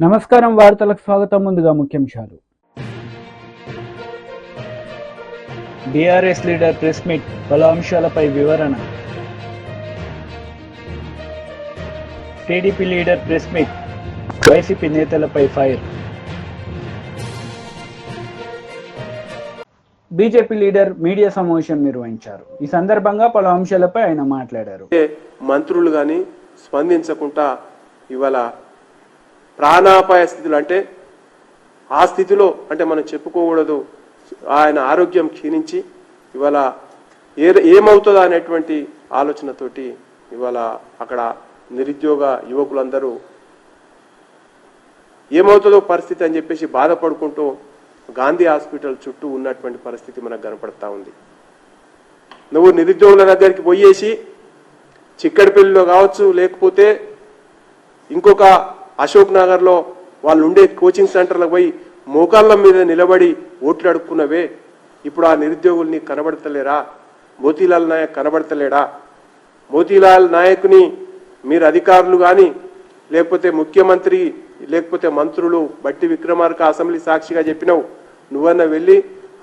నమస్కారం వార్తలకు స్వాగతం. ముందుగా ముఖ్యాంశాలు. బీఆర్ఎస్ లీడర్ ప్రెస్ మీట్, పలు అంశాలపై వివరణ. TDP leader press meet, YCP నేతలపై ఫైర్. బీజేపీ లీడర్ మీడియా సమావేశం నిర్వహించారు. ఈ సందర్భంగా పలు అంశాలపై ఆయన మాట్లాడారు. మంత్రులు కానీ స్పందించకుండా ఇవాళ ప్రాణాపాయ స్థితిలో, అంటే ఆ స్థితిలో అంటే మనం చెప్పుకోకూడదు, ఆయన ఆరోగ్యం క్షీణించి ఇవాళ ఏమవుతుందో అనేటువంటి ఆలోచనతోటి ఇవాళ అక్కడ నిరుద్యోగ యువకులందరూ ఏమవుతుందో పరిస్థితి అని చెప్పేసి బాధపడుకుంటూ గాంధీ హాస్పిటల్ చుట్టూ ఉన్నటువంటి పరిస్థితి మనకు కనపడతా ఉంది. నువ్వు నిరుద్యోగుల దగ్గరికి పోయేసి చిక్కడిపల్లిలో కావచ్చు, లేకపోతే ఇంకొక అశోక్ నగర్లో వాళ్ళు ఉండే కోచింగ్ సెంటర్లకు పోయి మోకాళ్ళ మీద నిలబడి ఓట్లు అడుక్కున్నవే, ఇప్పుడు ఆ నిరుద్యోగుల్ని కనబడతలేరా? మోతీలాల్ నాయక్ కనబడతలేడా? మోతీలాల్ నాయక్ని మీరు అధికారులు కానీ, లేకపోతే ముఖ్యమంత్రి, లేకపోతే మంత్రులు బట్టి విక్రమార్క అసెంబ్లీ సాక్షిగా చెప్పినావు, నువ్వన్నా వెళ్ళి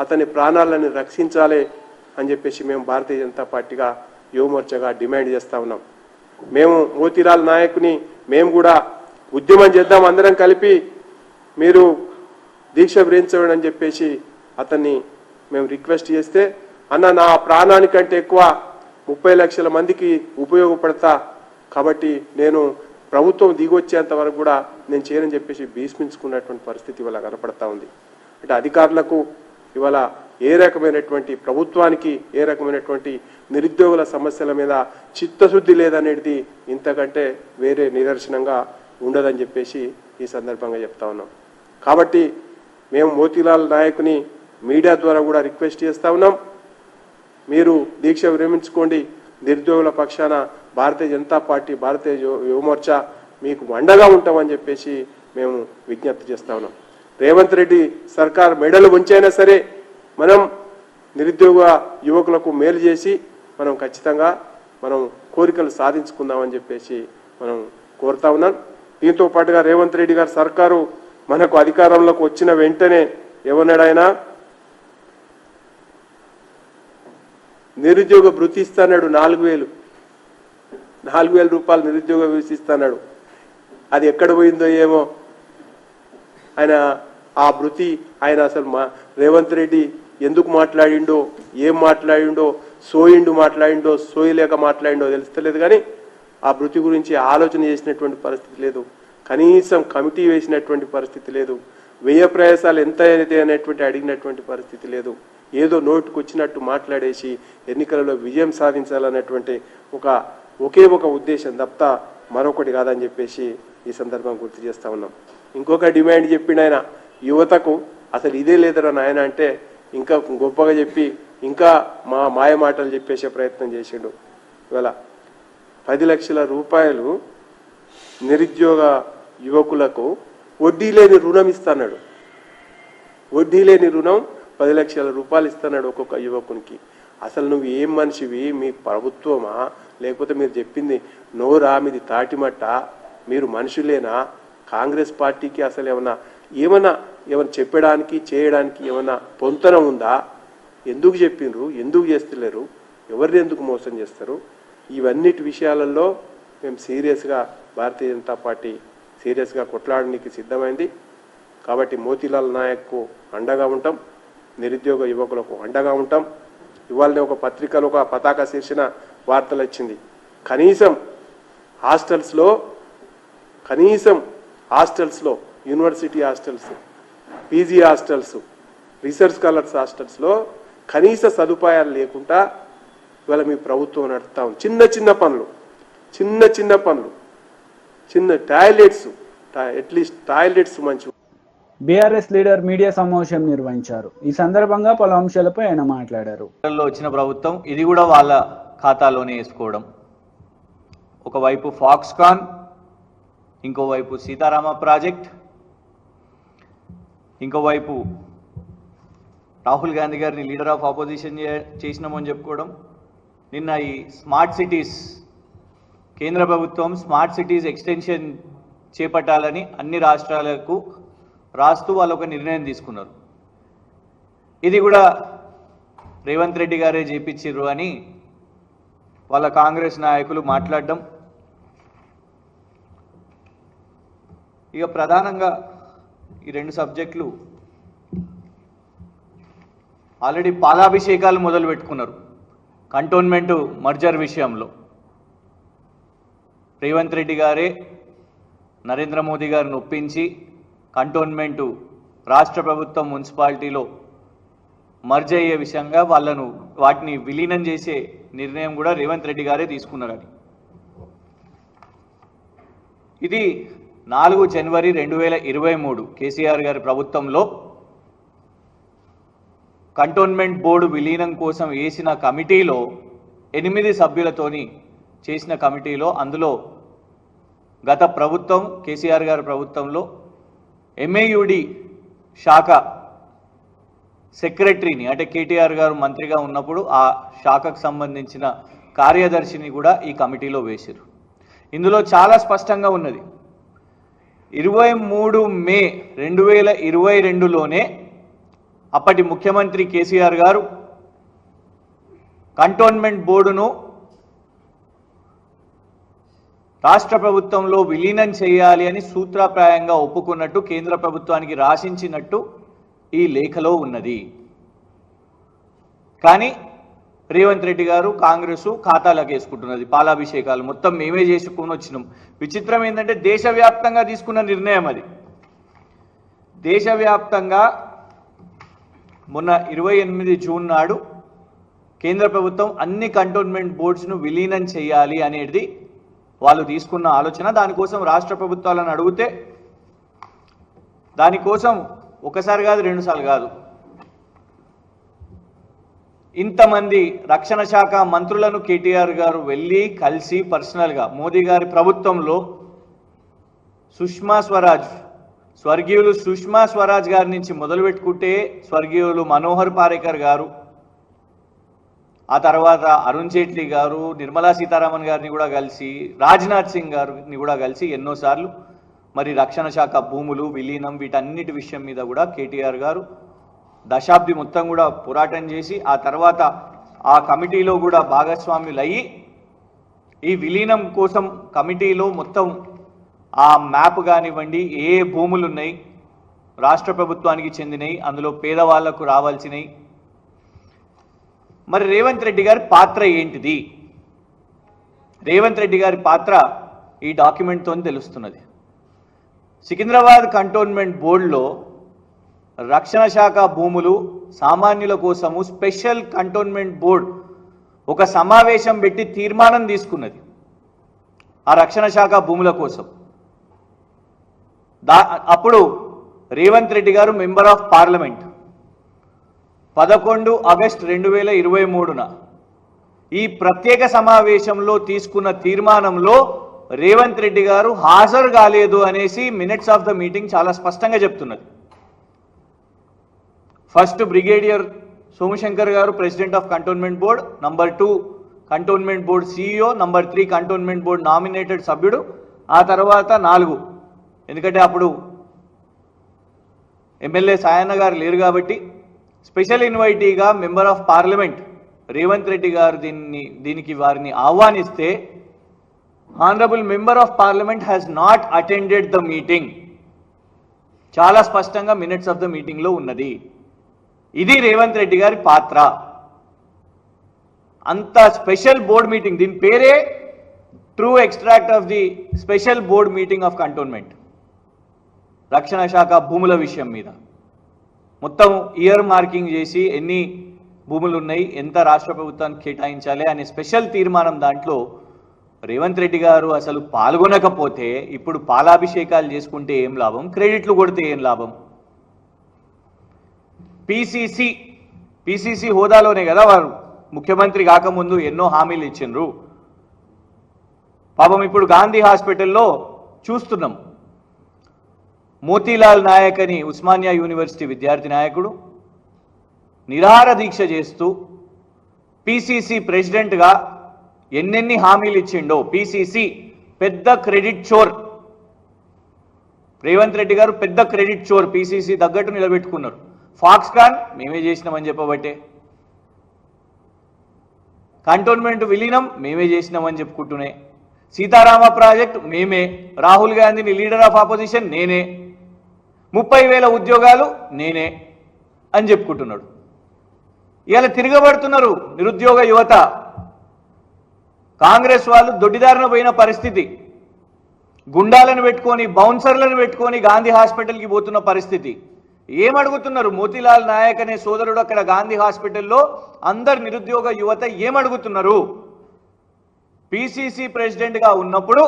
అతని ప్రాణాలను రక్షించాలి అని చెప్పేసి మేము భారతీయ జనతా పార్టీగా యువమోర్చగా డిమాండ్ చేస్తూ ఉన్నాం. మేము మోతీలాల్ నాయక్ని మేము కూడా ఉద్యమం చేద్దాం, అందరం కలిపి మీరు దీక్ష విరమించండి అని చెప్పేసి అతన్ని మేము రిక్వెస్ట్ చేస్తే, అన్న నా ప్రాణానికంటే ఎక్కువ 30 లక్షల మందికి ఉపయోగపడతా, కాబట్టి నేను ప్రభుత్వం దిగొచ్చేంత వరకు కూడా నేను చేయనని చెప్పేసి భీష్మించుకున్నటువంటి పరిస్థితి ఇవాళ కనపడతా ఉంది. అంటే అధికారులకు ఇవాళ ఏ రకమైనటువంటి, ప్రభుత్వానికి ఏ రకమైనటువంటి నిరుద్యోగుల సమస్యల మీద చిత్తశుద్ధి లేదనేది ఇంతకంటే వేరే నిదర్శనంగా ఉండదని చెప్పేసి ఈ సందర్భంగా చెప్తా ఉన్నాం. కాబట్టి మేము మోతీలాల్ నాయక్ని మీడియా ద్వారా కూడా రిక్వెస్ట్ చేస్తూ ఉన్నాం, మీరు దీక్ష విరమించుకోండి, నిరుద్యోగుల పక్షాన భారతీయ జనతా పార్టీ, భారతీయ యువమోర్చా మీకు అండగా ఉంటామని చెప్పేసి మేము విజ్ఞప్తి చేస్తూ ఉన్నాం. రేవంత్ రెడ్డి సర్కార్ మెడలు ఉంచైనా సరే మనం నిరుద్యోగ యువకులకు మేలు చేసి మనం ఖచ్చితంగా మనం కోరికలు సాధించుకుందామని చెప్పేసి మనం కోరుతా ఉన్నాం. దీంతో పాటుగా రేవంత్ రెడ్డి గారి సర్కారు మనకు అధికారంలోకి వచ్చిన వెంటనే ఎవరినాడైనా నిరుద్యోగ భృతి ఇస్తాడు, 4,000 రూపాయలు నిరుద్యోగ భృతి ఇస్తాడు. అది ఎక్కడ పోయిందో ఏమో, ఆయన ఆ భృతి ఆయన అసలు రేవంత్ రెడ్డి ఎందుకు మాట్లాడిండో, ఏం మాట్లాడిండో, మాట్లాడిండో సోయలేక మాట్లాడిండో తెలుస్తలేదు, కానీ ఆ భృతి గురించి ఆలోచన చేసినటువంటి పరిస్థితి లేదు, కనీసం కమిటీ వేసినటువంటి పరిస్థితి లేదు, వ్యయ ప్రయాసాలు ఎంత అయితే అనేటువంటి అడిగినటువంటి పరిస్థితి లేదు. ఏదో నోటుకు వచ్చినట్టు మాట్లాడేసి ఎన్నికలలో విజయం సాధించాలనేటువంటి ఒకే ఒక ఉద్దేశం తప్ప మరొకటి కాదని చెప్పేసి ఈ సందర్భం గుర్తు చేస్తా ఉన్నాం. ఇంకొక డిమాండ్ చెప్పిండు ఆయన, యువతకు అసలు ఇదే లేదరా నాయన అంటే ఇంకా గొప్పగా చెప్పి ఇంకా మాయ మాటలు చెప్పేసే ప్రయత్నం చేసిండు. ఇవాళ 10 లక్షల రూపాయలు నిరుద్యోగ యువకులకు వడ్డీ లేని రుణం ఇస్తున్నాడు. వడ్డీ లేని రుణం 10 లక్షల రూపాయలు ఇస్తున్నాడు ఒక్కొక్క యువకునికి. అసలు నువ్వు ఏం మనిషివి? మీ ప్రభుత్వమా, లేకపోతే మీరు చెప్పింది నోరా, మీది తాటిమట్ట, మీరు మనుషులేనా? కాంగ్రెస్ పార్టీకి అసలు ఏమన్నా చెప్పడానికి చేయడానికి ఏమన్నా పొంతన ఉందా? ఎందుకు చెప్పిండ్రు, ఎందుకు చేస్తలేరు, ఎవరిని ఎందుకు మోసం చేస్తారు? ఇవన్నిటి విషయాలలో మేము సీరియస్గా భారతీయ జనతా పార్టీ సీరియస్గా కొట్లాడడానికి సిద్ధమైంది. కాబట్టి మోతీలాల్ నాయక్కు అండగా ఉంటాం, నిరుద్యోగ యువకులకు అండగా ఉంటాం. ఇవాళనే ఒక పత్రికలో ఒక పతాక శీర్షిన వార్తలు వచ్చింది, కనీసం హాస్టల్స్లో university hostels, PG hostels, research scholars హాస్టల్స్లో కనీస సదుపాయాలు లేకుండా ఇవాళ మీ ప్రభుత్వం నడుపుతా ఉంది. చిన్న పనులు, చిన్న టాయిలెట్స్, అట్లీస్ట్ టాయిలెట్స్ మంచి. బీఆర్ఎస్ లీడర్ మీడియా సమావేశం నిర్వహించారు. ఈ సందర్భంగా పలు అంశాలపై ఆయన మాట్లాడారు. వచ్చిన ప్రభుత్వం ఇది కూడా వాళ్ళ ఖాతాలోనే వేసుకోవడం, ఒకవైపు ఫాక్స్కాన్, ఇంకోవైపు సీతారామ ప్రాజెక్ట్, ఇంకోవైపు రాహుల్ గాంధీ గారిని లీడర్ ఆఫ్ ఆపోజిషన్ చేసినామని చెప్పుకోవడం. నిన్న ఈ స్మార్ట్ సిటీస్, కేంద్ర ప్రభుత్వం స్మార్ట్ సిటీస్ ఎక్స్టెన్షన్ చేపట్టాలని అన్ని రాష్ట్రాలకు రాస్తూ వాళ్ళు ఒక నిర్ణయం తీసుకున్నారు. ఇది కూడా రేవంత్ రెడ్డి గారే చేపించారు అని వాళ్ళ కాంగ్రెస్ నాయకులు మాట్లాడడం. ఇక ప్రధానంగా ఈ రెండు సబ్జెక్టులు ఆల్రెడీ పాలాభిషేకాలు మొదలు పెట్టుకున్నారు. కంటోన్మెంట్ మర్జర్ విషయంలో రేవంత్ రెడ్డి గారే నరేంద్ర మోదీ గారిని ఒప్పించి కంటోన్మెంటు రాష్ట్ర ప్రభుత్వం మున్సిపాలిటీలో మర్జ్ అయ్యే విషయంగా వాటిని విలీనం చేసే నిర్ణయం కూడా రేవంత్ రెడ్డి గారే తీసుకున్నారని. ఇది 4 జనవరి 2023 కేసీఆర్ గారి ప్రభుత్వంలో కంటోన్మెంట్ బోర్డు విలీనం కోసం వేసిన కమిటీలో 8 సభ్యులతోని చేసిన కమిటీలో అందులో గత ప్రభుత్వం కేసీఆర్ గారి ప్రభుత్వంలో MAUD శాఖ సెక్రటరీని అంటే కేటీఆర్ గారు మంత్రిగా ఉన్నప్పుడు ఆ శాఖకు సంబంధించిన కార్యదర్శిని కూడా ఈ కమిటీలో వేశారు. ఇందులో చాలా స్పష్టంగా ఉన్నది 23 మే 2022లోనే అప్పటి ముఖ్యమంత్రి కేసీఆర్ గారు కంటోన్మెంట్ బోర్డును రాష్ట్ర ప్రభుత్వంలో విలీనం చేయాలి అని సూత్రప్రాయంగా ఒప్పుకున్నట్టు కేంద్ర ప్రభుత్వానికి రాసించినట్టు ఈ లేఖలో ఉన్నది. కానీ రేవంత్ రెడ్డి గారు కాంగ్రెస్ ఖాతాలకు వేసుకుంటున్నది. పాలాభిషేకాలు మొత్తం మేమే చేసుకుని వచ్చినాం. విచిత్రం ఏంటంటే దేశవ్యాప్తంగా తీసుకున్న నిర్ణయం అది. దేశవ్యాప్తంగా మొన్న 28 జూన్ నాడు కేంద్ర ప్రభుత్వం అన్ని కంటోన్మెంట్ బోర్డ్స్ను విలీనం చేయాలి అనేది వాళ్ళు తీసుకున్న ఆలోచన. దానికోసం రాష్ట్ర ప్రభుత్వాలను అడిగితే దానికోసం ఒకసారి కాదు 2 సార్లు కాదు ఇంతమంది రక్షణ శాఖ మంత్రులను కేటీఆర్ గారు వెళ్ళి కలిసి పర్సనల్గా మోదీ గారి ప్రభుత్వంలో సుష్మా స్వరాజ్ స్వర్గీయులు సుష్మా స్వరాజ్ గారి నుంచి మొదలు పెట్టుకుంటే స్వర్గీయులు మనోహర్ పారేకర్ గారు, ఆ తర్వాత అరుణ్ జైట్లీ గారు, నిర్మలా సీతారామన్ గారిని కూడా కలిసి, రాజ్నాథ్ సింగ్ గారిని కూడా కలిసి ఎన్నోసార్లు మరి రక్షణ శాఖ భూములు విలీనం వీటన్నిటి విషయం మీద కూడా కేటీఆర్ గారు దశాబ్ది మొత్తం కూడా పోరాటం చేసి ఆ తర్వాత ఆ కమిటీలో కూడా భాగస్వాములయ్యి ఈ విలీనం కోసం కమిటీలో మొత్తం ఆ మ్యాప్ కానివ్వండి, ఏ భూములు ఉన్నాయి రాష్ట్ర ప్రభుత్వానికి చెందినవి, అందులో పేదవాళ్లకు రావాల్సినవి. మరి రేవంత్ రెడ్డి గారి పాత్ర ఏంటిది? రేవంత్ రెడ్డి గారి పాత్ర ఈ డాక్యుమెంట్తో తెలుస్తున్నది. సికింద్రాబాద్ కంటోన్మెంట్ బోర్డులో రక్షణ శాఖ భూములు సామాన్యుల కోసము స్పెషల్ కంటోన్మెంట్ బోర్డు ఒక సమావేశం పెట్టి తీర్మానం తీసుకున్నది ఆ రక్షణ శాఖ భూముల కోసం. అప్పుడు రేవంత్ రెడ్డి గారు మెంబర్ ఆఫ్ పార్లమెంట్ 11 ఆగస్టు 2023న ఈ ప్రత్యేక సమావేశంలో తీసుకున్న తీర్మానంలో రేవంత్ రెడ్డి గారు హాజరు కాలేదు అనేసి మినిట్స్ ఆఫ్ ద మీటింగ్ చాలా స్పష్టంగా చెప్తున్నది. ఫస్ట్ బ్రిగేడియర్ సోమశంకర్ గారు president of cantonment board, number 2 cantonment board CEO, number 3 cantonment board nominated సభ్యుడు, ఆ తర్వాత 4 ఎందుకంటే అప్పుడు ఎమ్మెల్యే సాయన్న గారు లేరు కాబట్టి స్పెషల్ ఇన్వైటీగా member of parliament Revanth Reddy గారు దీనికి వారిని ఆహ్వానిస్తే honourable member of parliament has not attended the meeting చాలా స్పష్టంగా మినిట్స్ ఆఫ్ ద మీటింగ్లో ఉన్నది. ఇది రేవంత్ రెడ్డి గారి పాత్ర. అంత స్పెషల్ బోర్డ్ మీటింగ్, దీని పేరే true extract of the special board meeting of cantonment రక్షణ శాఖ భూముల విషయం మీద మొత్తం ఇయర్ మార్కింగ్ చేసి ఎన్ని భూములు ఉన్నాయి, ఎంత రాష్ట్ర ప్రభుత్వానికి కేటాయించాలి అనే స్పెషల్ తీర్మానం. దాంట్లో రేవంత్ రెడ్డి గారు అసలు పాల్గొనకపోతే ఇప్పుడు పాలాభిషేకాలు చేసుకుంటే ఏం లాభం, క్రెడిట్లు కొడితే ఏం లాభం? పిసిసి హోదాలోనే కదా వారు ముఖ్యమంత్రి కాకముందు ఎన్నో హామీలు ఇచ్చిండ్రు. పాపం ఇప్పుడు గాంధీ హాస్పిటల్లో చూస్తున్నాం, మోతీలాల్ నాయక్ అని ఉస్మానియా యూనివర్సిటీ విద్యార్థి నాయకుడు నిరాహార దీక్ష చేస్తూ పిసిసి ప్రెసిడెంట్గా ఎన్నెన్ని హామీలు ఇచ్చిండో. పిసిసి పెద్ద క్రెడిట్ చోర్, రేవంత్ రెడ్డి గారు పెద్ద క్రెడిట్ చోర్, పీసీసీ తగ్గట్టు నిలబెట్టుకున్నారు. ఫాక్స్కాన్ మేమే చేసినామని చెప్పబట్టే, కంటోన్మెంట్ విలీనం మేమే చేసినామని చెప్పుకుంటూనే, సీతారామ ప్రాజెక్ట్ మేమే, రాహుల్ గాంధీని లీడర్ ఆఫ్ ఆపోజిషన్ నేనే, 30,000 ఉద్యోగాలు నేనే అని చెప్పుకుంటున్నాడు. ఇవాళ తిరగబడుతున్నారు నిరుద్యోగ యువత. కాంగ్రెస్ వాళ్ళు దొడ్డిదారిన పోయిన పరిస్థితి, గుండాలను పెట్టుకొని బౌన్సర్లను పెట్టుకొని గాంధీ హాస్పిటల్కి పోతున్న పరిస్థితి. ఏమడుగుతున్నారు? మోతీలాల్ నాయక్ అనే సోదరుడు అక్కడ గాంధీ హాస్పిటల్లో అందరు నిరుద్యోగ యువత ఏమడుగుతున్నారు? పిసిసి ప్రెసిడెంట్గా ఉన్నప్పుడు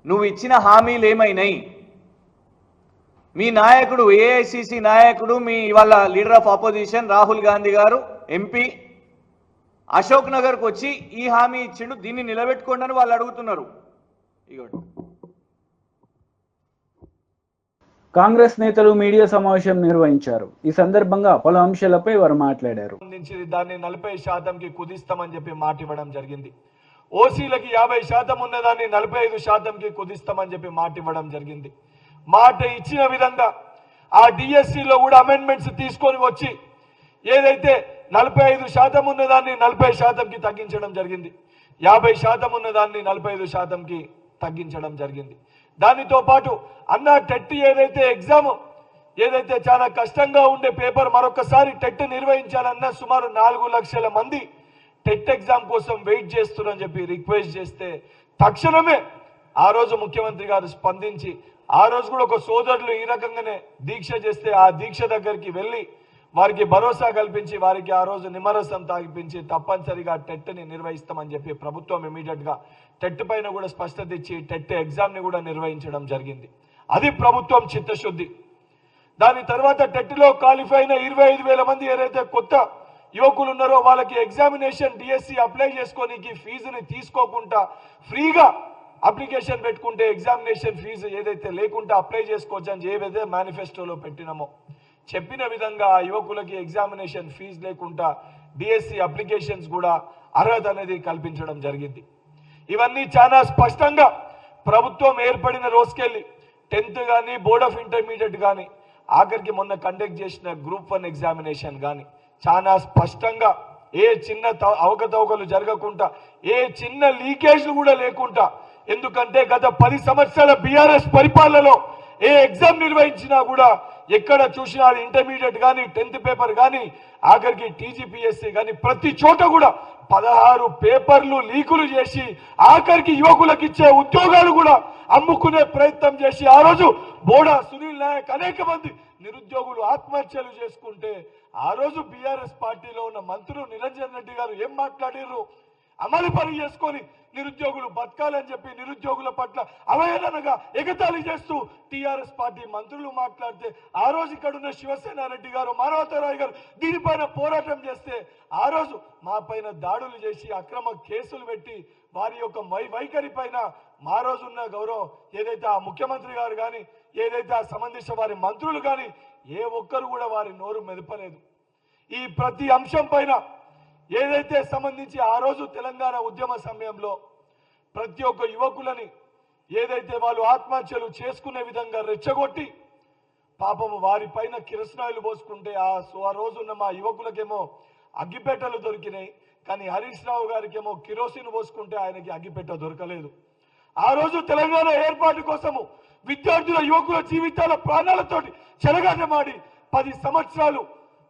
నువ్వు ఇచ్చిన హామీలు ఏమైనాయి? మీ నాయకుడు, ఏఐసిసి నాయకుడు, మీ ఇవాళ leader of opposition Rahul Gandhi గారు ఎంపీ అశోక్ నగర్కి వచ్చి ఈ హామీ ఇచ్చిండు, దీన్ని నిలబెట్టుకోండి అని వాళ్ళు అడుగుతున్నారు. ఇగోండి. కాంగ్రెస్ నేతలు మీడియా సమావేశం నిర్వహించారు. ఈ సందర్భంగా పలు అంశాలపై వారు మాట్లాడారు. దాన్ని 40%కి కుదిస్తామని చెప్పి మాట ఇవ్వడం జరిగింది. ఓసీలకి 50% ఉన్నదాన్ని 45%కి కుదిస్తామని చెప్పి మాట ఇవ్వడం జరిగింది. మాట ఇచ్చిన విధంగా ఆ డిఎస్సిలో కూడా అమెండ్మెంట్స్ తీసుకొని వచ్చి ఏదైతే 45% ఉన్నదాన్ని 40%కి తగ్గించడం జరిగింది. 50% ఉన్నదాన్ని 45%కి తగ్గించడం జరిగింది. దానితో పాటు అన్న టెట్ ఏదైతే ఎగ్జామ్ ఏదైతే చాలా కష్టంగా ఉండే పేపర్ మరొకసారి టెట్ నిర్వహించాలన్న సుమారు 4 లక్షల మంది టెట్ ఎగ్జామ్ కోసం వెయిట్ చేస్తున్నారని చెప్పి రిక్వెస్ట్ చేస్తే తక్షణమే ఆ రోజు ముఖ్యమంత్రి గారు స్పందించి ఆ రోజు కూడా ఒక సోదరులు ఈ రకంగానే దీక్ష చేస్తే ఆ దీక్ష దగ్గరికి వెళ్ళి వారికి భరోసా కల్పించి వారికి ఆ రోజు నిమ్మరసం తాగిపించి తప్పనిసరిగా టెట్ని నిర్వహిస్తామని చెప్పి ప్రభుత్వం ఇమీడియట్ గా టెట్ పైన కూడా స్పష్టత ఇచ్చి టెట్ ఎగ్జామ్ ని కూడా నిర్వహించడం జరిగింది. అది ప్రభుత్వం చిత్తశుద్ధి. దాని తర్వాత టెట్ లో క్వాలిఫై అయిన 25,000 మంది ఏదైతే కొత్త యువకులు ఉన్నారో వాళ్ళకి ఎగ్జామినేషన్ డిఎస్సి అప్లై చేసుకోనికి ఫీజుని తీసుకోకుండా ఫ్రీగా అప్లికేషన్ పెట్టుకుంటే ఎగ్జామినేషన్ ఫీజు ఏదైతే లేకుండా అప్లై చేసుకోవచ్చు అని ఏదైతే మేనిఫెస్టోలో పెట్టినామో చెప్పిన విధంగా యువకులకి ఎగ్జామినేషన్ ఫీజు లేకుండా డిఎస్సి అప్లికేషన్స్ కూడా అర్హత అనేది కల్పించడం జరిగింది. ఇవన్నీ చాలా స్పష్టంగా ప్రభుత్వం ఏర్పడిన రోజుకెళ్ళి 10th కానీ బోర్డ్ ఆఫ్ ఇంటర్మీడియట్ కానీ ఆఖరికి మొన్న కండక్ట్ చేసిన గ్రూప్ 1 ఎగ్జామినేషన్ కానీ చాలా స్పష్టంగా ఏ చిన్న అవకతవకలు జరగకుండా ఏ చిన్న లీకేజ్లు కూడా లేకుండా, ఎందుకంటే గత 10 సంవత్సరాల బీఆర్ఎస్ పరిపాలనలో ఏ ఎగ్జామ్ నిర్వహించినా కూడా ఎక్కడ చూసినా ఇంటర్మీడియట్ కానీ 10th పేపర్ కానీ ఆఖరికి టీజీపీఎస్సీ కానీ ప్రతి చోట కూడా 16 పేపర్లు లీకులు చేసి ఆఖరికి యువకులకు ఇచ్చే ఉద్యోగాలు కూడా అమ్ముకునే ప్రయత్నం చేసి ఆ రోజు బోడా సునీల్ నాయక్ అనేక మంది నిరుద్యోగులు ఆత్మహత్యలు చేసుకుంటే ఆ రోజు బీఆర్ఎస్ పార్టీలో ఉన్న మంత్రులు నిరంజన్ రెడ్డి గారు ఏం మాట్లాడారు? అమలు పని చేసుకొని నిరుద్యోగులు బతకాలని చెప్పి నిరుద్యోగుల పట్ల అవహేళనగా ఎగతాళి చేస్తూ టీఆర్ఎస్ పార్టీ మంత్రులు మాట్లాడితే ఆ రోజు ఇక్కడ ఉన్న శివసేన రెడ్డి గారు, మానవతరాయ్ గారు దీనిపైన పోరాటం చేస్తే ఆ రోజు మా పైన దాడులు చేసి అక్రమ కేసులు పెట్టి వారి యొక్క వైఖరి పైన మా రోజున్న గౌరవం ఏదైతే ఆ ముఖ్యమంత్రి గారు కానీ ఏదైతే ఆ సంబంధించిన వారి మంత్రులు కానీ ఏ ఒక్కరు కూడా వారి నోరు మెదపలేదు. ఈ ప్రతి అంశం పైన ఏదైతే సంబంధించి ఆ రోజు తెలంగాణ ఉద్యమ సమయంలో ప్రతి ఒక్క యువకులని ఏదైతే వాళ్ళు ఆత్మహత్యలు చేసుకునే విధంగా రెచ్చగొట్టి పాపము వారి పైన కిరసనాయిలు పోసుకుంటే ఆ రోజున్న మా యువకులకేమో అగ్గిపెట్టెలు దొరికినాయి, కానీ హరీష్ రావు గారికేమో కిరోసిన్ పోసుకుంటే ఆయనకి అగ్గిపెట్ట దొరకలేదు. ఆ రోజు తెలంగాణ ఏర్పాటు కోసము విద్యార్థుల యువకుల జీవితాల ప్రాణాలతోటి చెలగాటమాడి 10 సంవత్సరాలు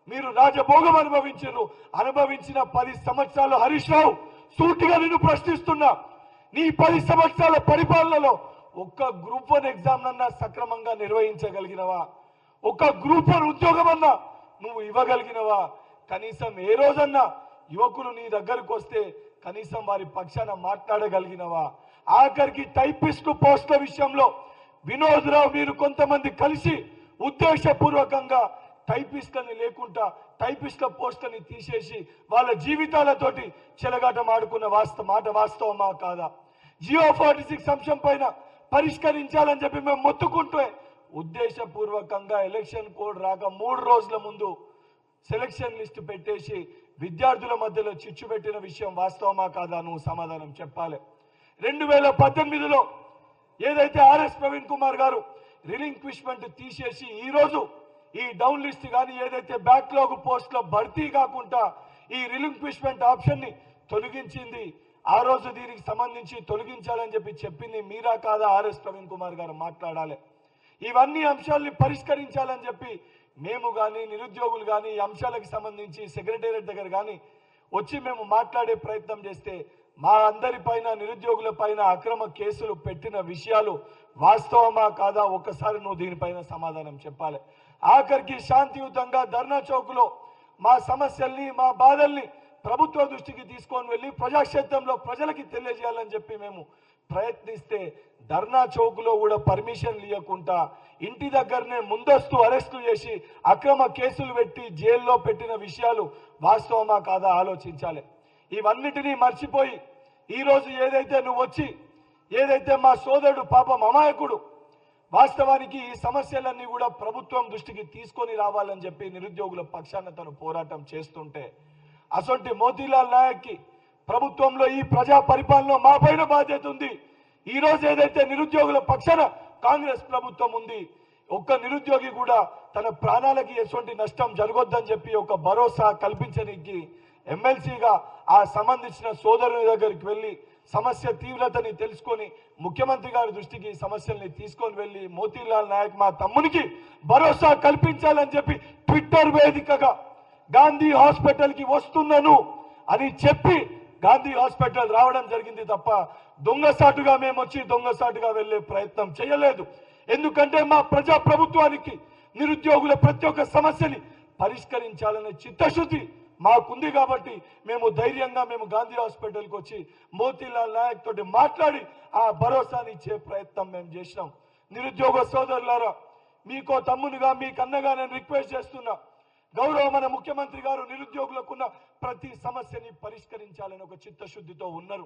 మీరు రాజభోగం అనుభవించిన 10 సంవత్సరాలు హరీష్ రావు సూటిగా నిన్ను ప్రశ్నిస్తున్నా, నీ 10 సంవత్సరాల పరిపాలనలో ఒక్క గ్రూప్ 1 ఎగ్జామ్ అన్నా సక్రమంగా నిర్వహించగలిగినవా? ఒక్క గ్రూప్ 1 ఉద్యోగం అన్నా నువ్వు ఇవ్వగలిగినవా? కనీసం ఏ రోజన్నా యువకులు నీ దగ్గరకు వస్తే కనీసం వారి పక్షాన మాట్లాడగలిగినవా? ఆఖరికి టైపిస్ట్ పోస్టుల విషయంలో వినోద్ రావు మీరు కొంతమంది కలిసి ఉద్దేశపూర్వకంగా టైపిస్ట్లని లేకుండా టైపిస్ట్ల పోస్టులని తీసేసి వాళ్ళ జీవితాలతోటి చెలగాటం ఆడుకున్న మాట వాస్తవమా కాదా? జియో 46 అంశం పైన పరిష్కరించాలని చెప్పి మేము మొత్తుకుంటే ఉద్దేశపూర్వకంగా ఎలక్షన్ కోడ్ రాక 3 రోజుల ముందు సెలక్షన్ లిస్ట్ పెట్టేసి విద్యార్థుల మధ్యలో చిచ్చు పెట్టిన విషయం వాస్తవమా కాదా? నువ్వు సమాధానం చెప్పాలి. 2018లో ఏదైతే ఆర్ఎస్ ప్రవీణ్ కుమార్ గారు రిలింక్విష్మెంట్ తీసేసి ఈరోజు ఈ డౌన్ లిస్ట్ కానీ ఏదైతే బ్యాక్లాగ్ పోస్టుల భర్తీ కాకుండా ఈ రిలింక్విష్మెంట్ ఆప్షన్ ని తొలగించింది. ఆ రోజు దీనికి సంబంధించి తొలగించాలని చెప్పింది మీరా కాదా ఆర్ఎస్ ప్రవీణ్ కుమార్ గారు మాట్లాడాలి. ఇవన్నీ అంశాలని పరిష్కరించాలని చెప్పి మేము కానీ నిరుద్యోగులు కానీ ఈ అంశాలకు సంబంధించి సెక్రటేరియట్ దగ్గర కానీ వచ్చి మేము మాట్లాడే ప్రయత్నం చేస్తే మా అందరి పైన నిరుద్యోగుల పైన అక్రమ కేసులు పెట్టిన విషయాలు వాస్తవమా కాదా ఒక్కసారి నువ్వు దీనిపైన సమాధానం చెప్పాలి. ఆఖరికి శాంతియుతంగా ధర్నా చౌక్లో మా సమస్యల్ని మా బాధల్ని ప్రభుత్వ దృష్టికి తీసుకొని వెళ్ళి ప్రజాక్షేత్రంలో ప్రజలకి తెలియజేయాలని చెప్పి మేము ప్రయత్నిస్తే ధర్నా చౌక్లో కూడా పర్మిషన్ ఇవ్వకుండా ఇంటి దగ్గరనే ముందస్తు అరెస్టులు చేసి అక్రమ కేసులు పెట్టి జైల్లో పెట్టిన విషయాలు వాస్తవమా కాదా ఆలోచించాలి. ఇవన్నిటినీ మర్చిపోయి ఈరోజు ఏదైతే నువ్వు వచ్చి ఏదైతే మా సోదరుడు పాపం అమాయకుడు వాస్తవానికి ఈ సమస్యలన్నీ కూడా ప్రభుత్వం దృష్టికి తీసుకొని రావాలని చెప్పి నిరుద్యోగుల పక్షాన తను పోరాటం చేస్తుంటే అసొంటి మోతీలాల్ నాయక్కి ప్రభుత్వంలో ఈ ప్రజా పరిపాలనలో మా పైన బాధ్యత ఉంది. ఈ రోజు ఏదైతే నిరుద్యోగుల పక్షాన కాంగ్రెస్ ప్రభుత్వం ఉంది, ఒక్క నిరుద్యోగి కూడా తన ప్రాణాలకి ఎటువంటి నష్టం జరగొద్దని చెప్పి ఒక భరోసా కల్పించడానికి ఎమ్మెల్సీగా ఆ సంబంధించిన సోదరుని దగ్గరికి వెళ్ళి సమస్య తీవ్రతని తెలుసుకొని ముఖ్యమంత్రి గారి దృష్టికి సమస్యల్ని తీసుకొని వెళ్ళి మోతీలాల్ నాయక్ మా తమ్మునికి భరోసా కల్పించాలని చెప్పి ట్విట్టర్ వేదికగా గాంధీ హాస్పిటల్ కి వస్తున్నాను అని చెప్పి గాంధీ హాస్పిటల్ రావడం జరిగింది తప్ప దొంగసాటుగా మేము వచ్చి దొంగసాటుగా వెళ్లే ప్రయత్నం చేయలేదు. ఎందుకంటే మా ప్రజా ప్రభుత్వానికి నిరుద్యోగుల ప్రతి ఒక్క సమస్యని పరిష్కరించాలనే చిత్తశుద్ధి మాకుంది కాబట్టి మేము ధైర్యంగా మేము గాంధీ హాస్పిటల్కి వచ్చి మోతీలాల్ నాయక్ తోటి మాట్లాడి ఆ భరోసాని ఇచ్చే ప్రయత్నం మేము చేసినాం. నిరుద్యోగ సోదరులారా, మీకో తమ్మునిగా మీకన్నగా నేను రిక్వెస్ట్ చేస్తున్నా, గౌరవ మన ముఖ్యమంత్రి గారు నిరుద్యోగులకున్న ప్రతి సమస్యని పరిష్కరించాలని ఒక చిత్తశుద్ధితో ఉన్నారు.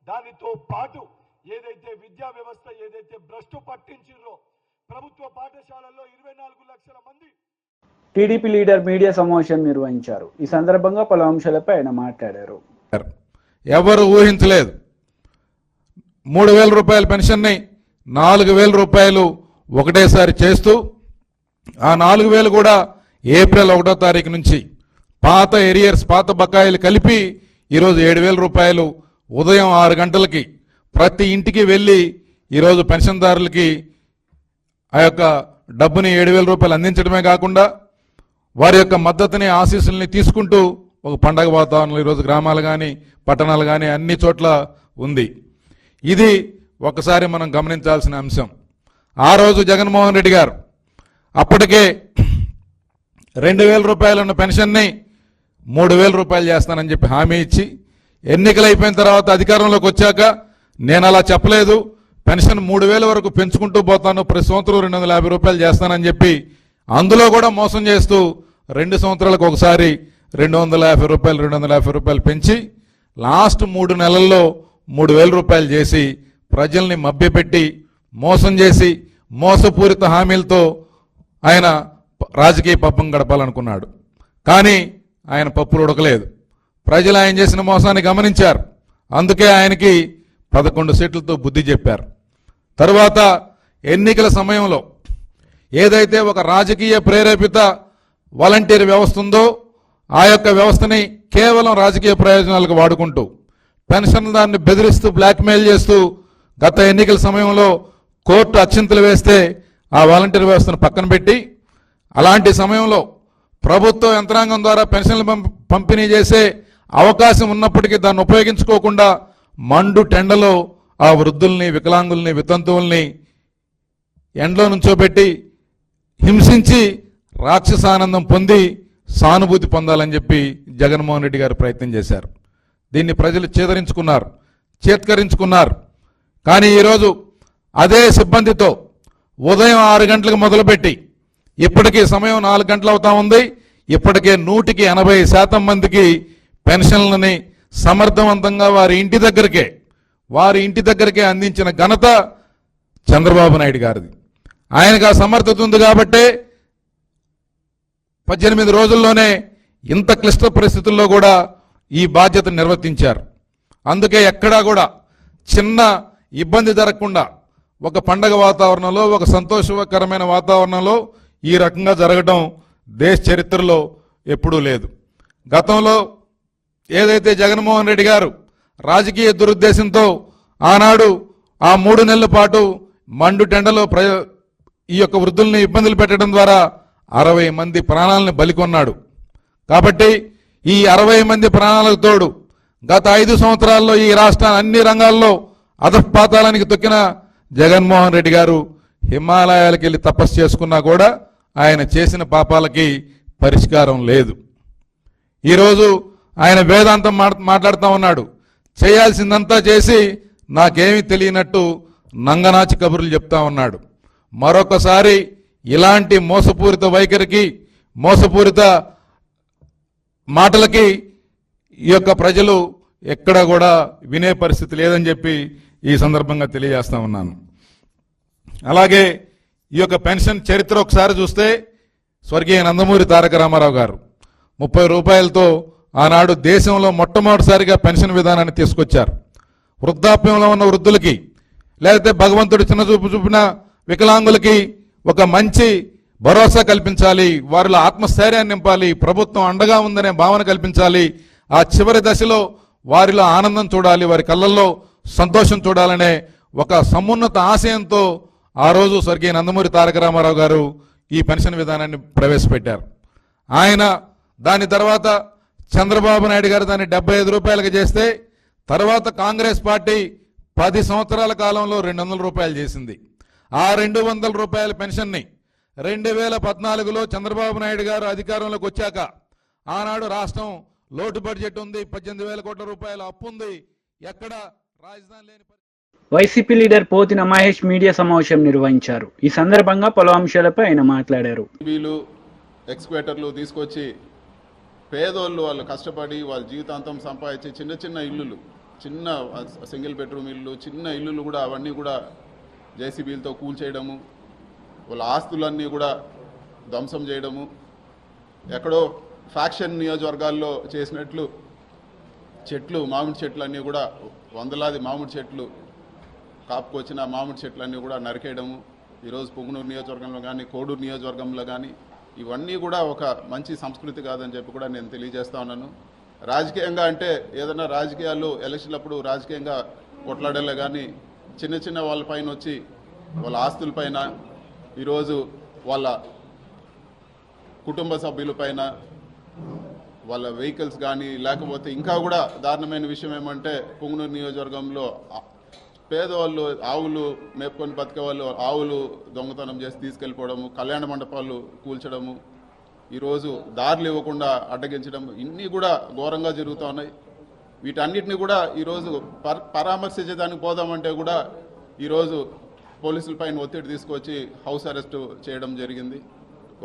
దానితో పాటు ఏదైతే విద్యా వ్యవస్థ ఏదైతే భ్రష్టు పట్టించిందో ప్రభుత్వ పాఠశాలల్లో 24 లక్షల మంది. టీడీపీ లీడర్ మీడియా సమావేశం నిర్వహించారు. ఈ సందర్భంగా పలు అంశాలపై ఆయన మాట్లాడారు. ఎవరు ఊహించలేదు 3,000 రూపాయల పెన్షన్ని 4,000 రూపాయలు ఒకటేసారి చేస్తూ ఆ 4,000 కూడా ఏప్రిల్ 1వ తారీఖు నుంచి పాత ఎరియర్స్ పాత బకాయిలు కలిపి ఈరోజు 7,000 రూపాయలు ఉదయం 6 గంటలకి ప్రతి ఇంటికి వెళ్ళి ఈరోజు పెన్షన్దారులకి ఆ యొక్క డబ్బుని 7,000 రూపాయలు అందించడమే కాకుండా వారి యొక్క మద్దతుని ఆశీస్సుల్ని తీసుకుంటూ ఒక పండగ వాతావరణంలో ఈరోజు గ్రామాలు కానీ పట్టణాలు కానీ అన్ని చోట్ల ఉంది. ఇది ఒకసారి మనం గమనించాల్సిన అంశం. ఆ రోజు జగన్మోహన్ రెడ్డి గారు అప్పటికే 2,000 రూపాయలు ఉన్న పెన్షన్ని 3,000 రూపాయలు చేస్తానని చెప్పి హామీ ఇచ్చి ఎన్నికలు అయిపోయిన తర్వాత అధికారంలోకి వచ్చాక నేను అలా చెప్పలేదు, పెన్షన్ 3,000 వరకు పెంచుకుంటూ పోతాను, ప్రతి సంవత్సరం 250 రూపాయలు చేస్తానని చెప్పి అందులో కూడా మోసం చేస్తూ 2 సంవత్సరాలకు ఒకసారి 250 రూపాయలు పెంచి లాస్ట్ 3 నెలల్లో 3,000 రూపాయలు చేసి ప్రజల్ని మభ్యపెట్టి మోసం చేసి మోసపూరిత హామీలతో ఆయన రాజకీయ పబ్బం గడపాలనుకున్నాడు. కానీ ఆయన పప్పులు ఉడకలేదు. ప్రజలు ఆయన చేసిన మోసాన్ని గమనించారు. అందుకే ఆయనకి 11 సీట్లతో బుద్ధి చెప్పారు. తరువాత ఎన్నికల సమయంలో ఏదైతే ఒక రాజకీయ ప్రేరేపిత వాలంటీర్ వ్యవస్థ ఉందో ఆ యొక్క వ్యవస్థని కేవలం రాజకీయ ప్రయోజనాలకు వాడుకుంటూ పెన్షన్దారుని బెదిరిస్తూ బ్లాక్మెయిల్ చేస్తూ గత ఎన్నికల సమయంలో కోర్టు అక్షింతలు వేస్తే ఆ వాలంటీర్ వ్యవస్థను పక్కన పెట్టి అలాంటి సమయంలో ప్రభుత్వ యంత్రాంగం ద్వారా పెన్షన్లు పంపిణీ చేసే అవకాశం ఉన్నప్పటికీ దాన్ని ఉపయోగించుకోకుండా మండు టెండలో ఆ వృద్ధుల్ని వికలాంగుల్ని వితంతువుల్ని ఎండలో నుంచోబెట్టి హింసించి రాక్షసానందం పొంది సానుభూతి పొందాలని చెప్పి జగన్మోహన్ రెడ్డి గారు ప్రయత్నం చేశారు. దీన్ని ప్రజలు చేత్కరించుకున్నారు. కానీ ఈరోజు అదే సిబ్బందితో ఉదయం 6 గంటలకు మొదలుపెట్టి ఇప్పటికీ సమయం 4 గంటలు అవుతా ఉంది. ఇప్పటికే 180% మందికి పెన్షన్లని సమర్థవంతంగా వారి ఇంటి దగ్గరికే అందించిన ఘనత చంద్రబాబు నాయుడు గారిది. ఆయనకు ఆ సమర్థత ఉంది కాబట్టే 18 రోజుల్లోనే ఇంత క్లిష్ట పరిస్థితుల్లో కూడా ఈ బాధ్యతను నిర్వర్తించారు. అందుకే ఎక్కడా కూడా చిన్న ఇబ్బంది జరగకుండా ఒక పండగ వాతావరణంలో, ఒక సంతోషకరమైన వాతావరణంలో ఈ రకంగా జరగడం దేశ చరిత్రలో ఎప్పుడూ లేదు. గతంలో ఏదైతే జగన్మోహన్ రెడ్డి గారు రాజకీయ దురుద్దేశంతో ఆనాడు ఆ 3 నెలల పాటు మండు టెండలో ఈ యొక్క వృద్ధుల్ని ఇబ్బందులు పెట్టడం ద్వారా 60 మంది ప్రాణాలను బలికొన్నాడు. కాబట్టి ఈ 60 మంది ప్రాణాలకు తోడు గత 5 సంవత్సరాల్లో ఈ రాష్ట్రాన్ని అన్ని రంగాల్లో అధపాతాళానికి తొక్కిన జగన్మోహన్ రెడ్డి గారు హిమాలయాలకు వెళ్ళి తపస్సు చేసుకున్నా కూడా ఆయన చేసిన పాపాలకి పరిష్కారం లేదు. ఈరోజు ఆయన వేదాంతం మాట్లాడుతూ ఉన్నాడు. చేయాల్సిందంతా చేసి నాకేమీ తెలియనట్టు నంగనాచి కబుర్లు చెప్తా ఉన్నాడు. మరొకసారి ఇలాంటి మోసపూరిత వైఖరికి, మోసపూరిత మాటలకి ఈ యొక్క ప్రజలు ఎక్కడ కూడా వినే పరిస్థితి లేదని చెప్పి ఈ సందర్భంగా తెలియజేస్తా ఉన్నాను. అలాగే ఈ యొక్క పెన్షన్ చరిత్ర ఒకసారి చూస్తే స్వర్గీయ నందమూరి తారక రామారావు గారు 30 రూపాయలతో ఆనాడు దేశంలో మొట్టమొదటిసారిగా పెన్షన్ విధానాన్ని తీసుకొచ్చారు. వృద్ధాప్యంలో ఉన్న వృద్ధులకి, లేకపోతే భగవంతుడు చిన్నచూపు చూపిన వికలాంగులకి ఒక మంచి భరోసా కల్పించాలి, వారిలో ఆత్మస్థైర్యాన్ని నింపాలి, ప్రభుత్వం అండగా ఉందనే భావన కల్పించాలి, ఆ చివరి దశలో వారిలో ఆనందం చూడాలి, వారి కళ్ళల్లో సంతోషం చూడాలనే ఒక సమున్నత ఆశయంతో ఆ రోజు స్వర్గీయ నందమూరి తారక రామారావు గారు ఈ పెన్షన్ విధానాన్ని ప్రవేశపెట్టారు. ఆయన దాని తర్వాత చంద్రబాబు నాయుడు గారు దాన్ని 75 రూపాయలకు చేస్తే, తర్వాత కాంగ్రెస్ పార్టీ 10 సంవత్సరాల కాలంలో 200 రూపాయలు చేసింది. ఆ 200 రూపాయల పెన్షన్ని 2014లో చంద్రబాబు నాయుడు గారు అధికారంలోకి వచ్చాక, ఆనాడు రాష్ట్రం లోటు బడ్జెట్ ఉంది, 18,000 కోట్ల రూపాయల అప్పు ఉంది, ఎక్కడ రాజధాని లేని. YCP leader Pothina Mahesh media సమావేశం నిర్వహించారు. ఈ సందర్భంగా పలు అంశాలపై ఆయన మాట్లాడారు. ఎక్స్క్వేటర్లు తీసుకొచ్చి పేదోళ్ళు వాళ్ళు కష్టపడి వాళ్ళ జీవితాంతం సంపాదించి చిన్న చిన్న ఇల్లులు, చిన్న సింగిల్ బెడ్రూమ్ ఇల్లు, చిన్న ఇల్లులు కూడా అవన్నీ కూడా జేసీబీలతో కూల్చేయడము, వాళ్ళ ఆస్తులన్నీ కూడా ధ్వంసం చేయడము, ఎక్కడో ఫ్యాక్షన్ నియోజకవర్గాల్లో చేసినట్లు చెట్లు, మామిడి చెట్లు అన్నీ కూడా వందలాది మామిడి చెట్లు కాపుకొచ్చిన మామిడి చెట్లన్నీ కూడా నరికేయడము, ఈరోజు పొంగునూరు నియోజకవర్గంలో కానీ కోడూరు నియోజకవర్గంలో కానీ ఇవన్నీ కూడా ఒక మంచి సంస్కృతి కాదని చెప్పి కూడా నేను తెలియజేస్తా ఉన్నాను. రాజకీయంగా అంటే ఏదైనా రాజకీయాలు ఎలక్షన్లప్పుడు రాజకీయంగా కొట్లాడేలా కానీ చిన్న చిన్న వాళ్ళపైన వచ్చి వాళ్ళ ఆస్తులపైన, ఈరోజు వాళ్ళ కుటుంబ సభ్యులపైన, వాళ్ళ వెహికల్స్ కానీ, లేకపోతే ఇంకా కూడా దారుణమైన విషయం ఏమంటే పొంగునూరు నియోజకవర్గంలో పేదవాళ్ళు ఆవులు మేపుకొని బతికే వాళ్ళు ఆవులు దొంగతనం చేసి తీసుకెళ్ళిపోవడము, కళ్యాణ మండపాలు కూల్చడము, ఈరోజు దారులు ఇవ్వకుండా అడ్డగించడం, ఇన్ని కూడా ఘోరంగా జరుగుతూ ఉన్నాయి. వీటన్నిటిని కూడా ఈరోజు పరామర్శించేదానికి పోదామంటే కూడా ఈరోజు పోలీసులపైన ఒత్తిడి తీసుకొచ్చి హౌస్ అరెస్ట్ చేయడం జరిగింది.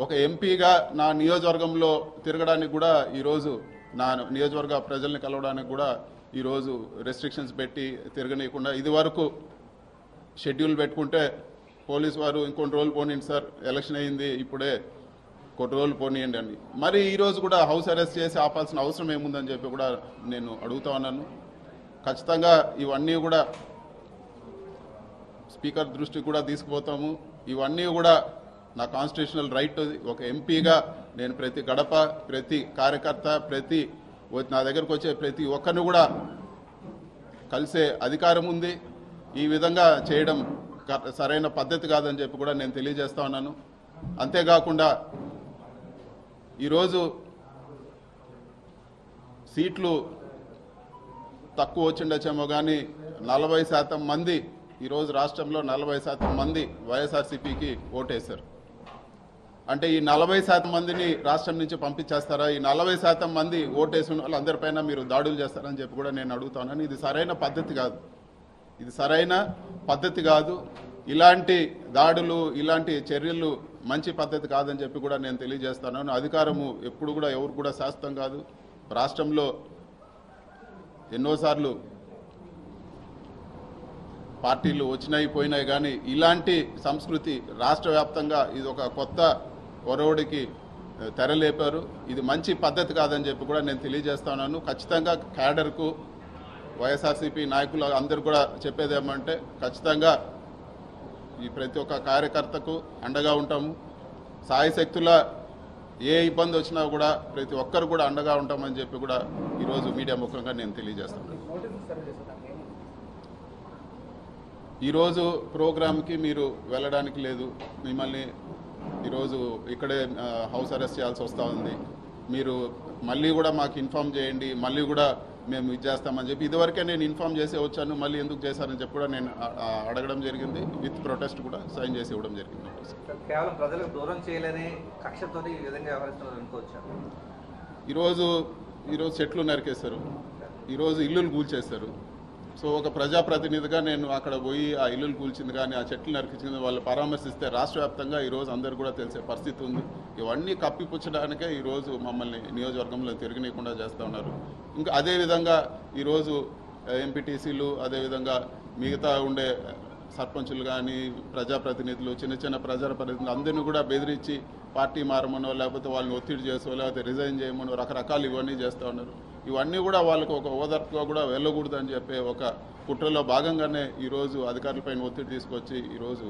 ఒక ఎంపీగా నా నియోజకవర్గంలో తిరగడానికి కూడా ఈరోజు నా నియోజకవర్గ ప్రజల్ని కలవడానికి కూడా ఈరోజు రెస్ట్రిక్షన్స్ పెట్టి తిరగనీయకుండా, ఇది వరకు షెడ్యూల్ పెట్టుకుంటే పోలీసు వారు ఇంకొన్ని రోజులు పోనీయండి సార్, ఎలక్షన్ అయింది ఇప్పుడే కొన్ని రోజులు పోనీయండి అని, మరి ఈరోజు కూడా హౌస్ అరెస్ట్ చేసి ఆపాల్సిన అవసరం ఏముందని చెప్పి కూడా నేను అడుగుతా ఉన్నాను. ఖచ్చితంగా ఇవన్నీ కూడా స్పీకర్ దృష్టికి కూడా తీసుకుపోతాము. ఇవన్నీ కూడా నా కాన్స్టిట్యూషనల్ రైట్. ఒక ఎంపీగా నేను ప్రతి గడప, ప్రతి కార్యకర్త, ప్రతి నా దగ్గరకు వచ్చే ప్రతి ఒక్కరిని కూడా కలిసే అధికారం ఉంది. ఈ విధంగా చేయడం సరైన పద్ధతి కాదని చెప్పి కూడా నేను తెలియజేస్తా ఉన్నాను. అంతేకాకుండా ఈరోజు సీట్లు తక్కువ వచ్చిండొచ్చేమో కానీ 40% మంది ఈరోజు రాష్ట్రంలో 40% మంది వైఎస్ఆర్సీపీకి ఓటేశారు. అంటే ఈ 40% మందిని రాష్ట్రం నుంచి పంపించేస్తారా? ఈ 40% మంది ఓటేసిన వాళ్ళందరిపైన మీరు దాడులు చేస్తారని చెప్పి కూడా నేను అడుగుతున్నాను. ఇది సరైన పద్ధతి కాదు, ఇది సరైన పద్ధతి కాదు. ఇలాంటి దాడులు, ఇలాంటి చర్యలు మంచి పద్ధతి కాదని చెప్పి కూడా నేను తెలియజేస్తున్నాను. అధికారము ఎప్పుడు కూడా ఎవరు కూడా శాశ్వతం కాదు. రాష్ట్రంలో ఎన్నోసార్లు పార్టీలు వచ్చినాయి పోయినాయి, కానీ ఇలాంటి సంస్కృతి రాష్ట్ర వ్యాప్తంగా ఇది ఒక కొత్త ఒరవడికి తెరలేపారు. ఇది మంచి పద్ధతి కాదని చెప్పి కూడా నేను తెలియజేస్తున్నాను. ఖచ్చితంగా క్యాడర్కు, వైఎస్ఆర్సీపీ నాయకులు అందరూ కూడా చెప్పేది ఏమంటే ఖచ్చితంగా ఈ ప్రతి ఒక్క కార్యకర్తకు అండగా ఉంటాము. సాయశక్తుల ఏ ఇబ్బంది వచ్చినా కూడా ప్రతి ఒక్కరు కూడా అండగా ఉంటామని చెప్పి కూడా ఈరోజు మీడియా ముఖంగా నేను తెలియజేస్తున్నాను. ఈరోజు ప్రోగ్రామ్కి మీరు వెళ్ళడానికి లేదు, మిమ్మల్ని ఈరోజు ఇక్కడే హౌస్ అరెస్ట్ చేయాల్సి వస్తూ ఉంది. మీరు మళ్ళీ కూడా మాకు ఇన్ఫామ్ చేయండి, మళ్ళీ కూడా మేము ఇది చేస్తామని చెప్పి ఇదివరకే నేను ఇన్ఫామ్ చేసే వచ్చాను, మళ్ళీ ఎందుకు చేశారని చెప్పి కూడా నేను అడగడం జరిగింది. విత్ ప్రొటెస్ట్ కూడా సైన్ చేసి ఇవ్వడం జరిగింది. కేవలం ప్రజలకు దూరం చేయలేని కక్షతో ఈ విధంగా వ్యవహరిస్తున్నారు అనుకోవచ్చారు. ఈరోజు చెట్లు నరికేస్తారు, ఈరోజు ఇల్లులు కూల్చేస్తారు. సో ఒక ప్రజాప్రతినిధిగా నేను అక్కడ పోయి ఆ ఇల్లులు కూల్చింది కానీ ఆ చెట్లు నరికించింది వాళ్ళు పరామర్శిస్తే రాష్ట్ర వ్యాప్తంగా ఈరోజు అందరూ కూడా తెలిసే పరిస్థితి ఉంది. ఇవన్నీ కప్పిపుచ్చడానికే ఈరోజు మమ్మల్ని నియోజకవర్గంలో తిరగనీయకుండా చేస్తూ ఉన్నారు. ఇంకా అదేవిధంగా ఈరోజు ఎంపీటీసీలు, అదేవిధంగా మిగతా ఉండే సర్పంచులు కానీ ప్రజాప్రతినిధులు, చిన్న ప్రజాప్రతినిధులు అందరినీ కూడా బెదిరించి పార్టీ మారమనో లేకపోతే వాళ్ళని ఒత్తిడి చేసో లేకపోతే రిజైన్ చేయమనో రకరకాలు ఇవన్నీ చేస్తూ ఉన్నారు. ఇవన్నీ కూడా వాళ్ళకు ఒక ఓదార్పుగా కూడా వెళ్ళకూడదని చెప్పే ఒక కుట్రలో భాగంగానే ఈరోజు అధికారులపైన ఒత్తిడి తీసుకొచ్చి ఈరోజు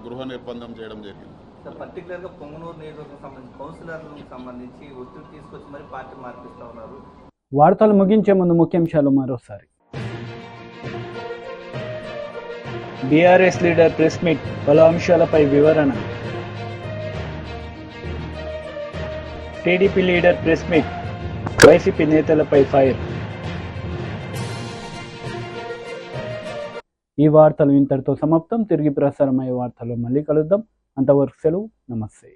గృహ నిర్బంధం చేయడం జరిగింది. పర్టికులర్గా పొంగనూరు నియోజకవర్గం సంబంధించి కౌన్సిలర్లకు సంబంధించి ఒత్తిడి తీసుకొచ్చి మరి పార్టీ మార్పిస్తూ ఉన్నారు. వార్తలు ముగించే ముందు ముఖ్యాంశాలు మరోసారి. బీఆర్ఎస్ లీడర్ ప్రెస్ మీట్, పలు అంశాలపై వివరణ. TDP leader press meet, YCP నేతలపై ఫైర్. ఈ వార్తలు ఇంతటితో సమాప్తం. తిరిగి ప్రసారమయ్యే వార్తలు మళ్ళీ కలుద్దాం. అంతవరకు సెలవు. నమస్తే.